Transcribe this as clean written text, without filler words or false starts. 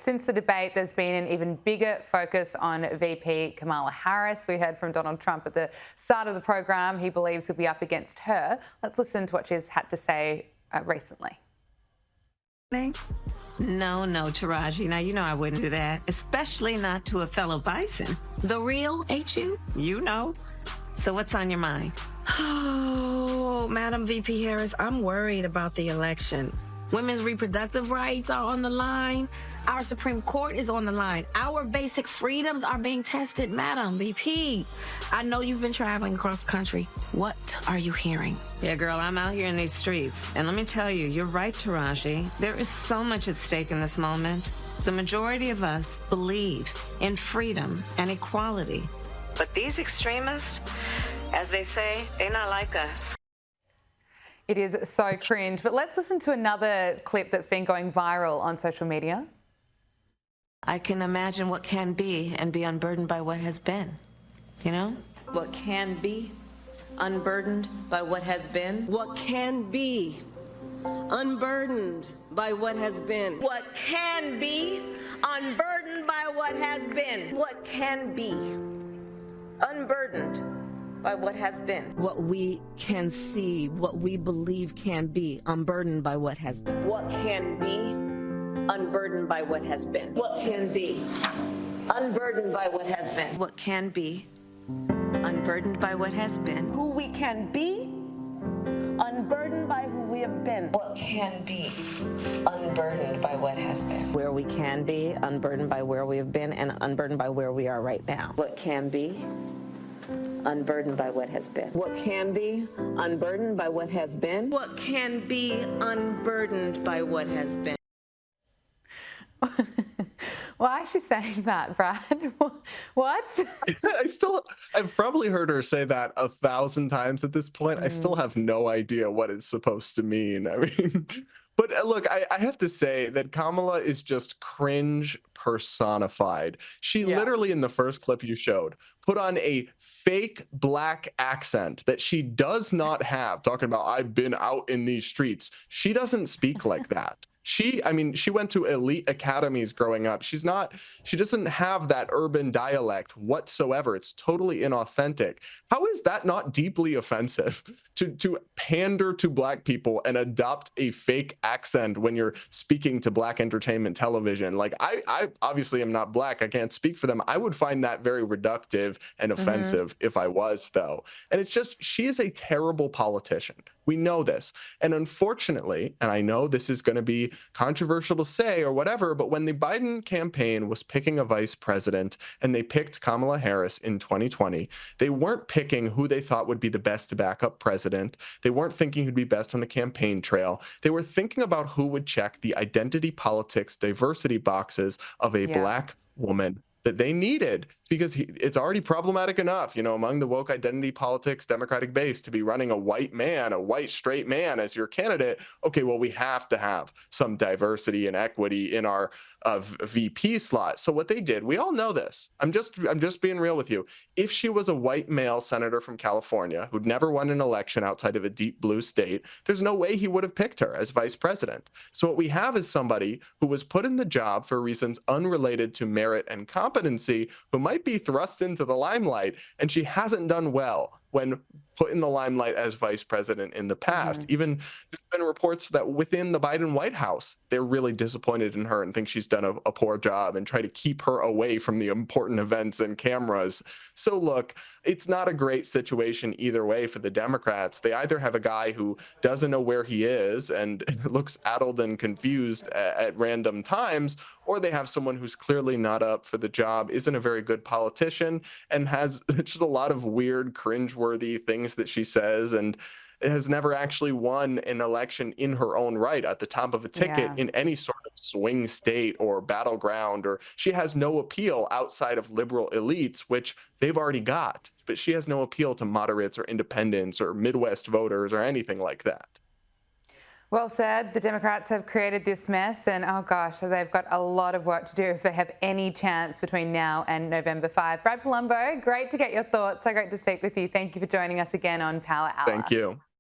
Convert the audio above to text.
Since the debate, there's been an even bigger focus on VP Kamala Harris. We heard from Donald Trump at the start of the program. He believes he'll be up against her. Let's listen to what she's had to say recently. No, Taraji. Now, you know I wouldn't do that, especially not to a fellow bison. The real HU? You know. So what's on your mind? Oh, Madam VP Harris, I'm worried about the election. Women's reproductive rights are on the line. Our Supreme Court is on the line. Our basic freedoms are being tested. Madam VP, I know you've been traveling across the country. What are you hearing? Yeah, girl, I'm out here in these streets. And let me tell you, you're right, Taraji. There is so much at stake in this moment. The majority of us believe in freedom and equality. But these extremists, as they say, they're not like us. It is so cringe. But let's listen to another clip that's been going viral on social media. I can imagine what can be and be unburdened by what has been. You know? What can be unburdened by what has been. What can be unburdened by what has been. What can be unburdened by what has been. What can be unburdened by what has been. What we can see, what we believe can be unburdened by what has been. What can be unburdened by what has been. What can be unburdened by what has been. What can be unburdened by what has been. Who we can be, unburdened by who we have been. What can be unburdened by what has been. Where we can be, unburdened by where we have been, and unburdened by where we are right now. What can be unburdened by what has been. What can be unburdened by what has been. What can be unburdened by what has been. Why is she saying that, Brad? What? I've probably heard her say that 1,000 times at this point. I still have no idea what it's supposed to mean. I mean, but look, I have to say that Kamala is just cringe personified. She literally, in the first clip you showed, put on a fake black accent that she does not have, talking about, I've been out in these streets. She doesn't speak like that. She went to elite academies growing up. She doesn't have that urban dialect whatsoever. It's totally inauthentic. How is that not deeply offensive to pander to black people and adopt a fake accent when you're speaking to black entertainment television? Like, I obviously am not black. I can't speak for them. I would find that very reductive and offensive if I was, though. And it's just, she is a terrible politician. We know this. And unfortunately, and I know this is going to be controversial to say or whatever, but when the Biden campaign was picking a vice president and they picked Kamala Harris in 2020, they weren't picking who they thought would be the best backup president. They weren't thinking who'd be best on the campaign trail. They were thinking about who would check the identity politics, diversity boxes of a black woman that they needed, because it's already problematic enough, you know, among the woke identity politics Democratic base to be running a white man, a white straight man as your candidate. Okay, well, we have to have some diversity and equity in our VP slot. So what they did, we all know this. I'm just being real with you. If she was a white male senator from California who'd never won an election outside of a deep blue state, there's no way he would have picked her as vice president. So what we have is somebody who was put in the job for reasons unrelated to merit and competency, who might be thrust into the limelight, and she hasn't done well when put in the limelight as vice president in the past. Even there's been reports that within the Biden White House, they're really disappointed in her and think she's done a poor job and try to keep her away from the important events and cameras. So look, it's not a great situation either way for the Democrats. They either have a guy who doesn't know where he is and looks addled and confused at random times, or they have someone who's clearly not up for the job, isn't a very good politician, and has just a lot of weird, cringeworthy things that she says, and has never actually won an election in her own right at the top of a ticket in any sort of swing state or battleground, or she has no appeal outside of liberal elites, which they've already got, but she has no appeal to moderates or independents or Midwest voters or anything like that. Well said. The Democrats have created this mess, and oh gosh, they've got a lot of work to do if they have any chance between now and November 5. Brad Polumbo, great to get your thoughts. So great to speak with you. Thank you for joining us again on Power Hour. Thank you.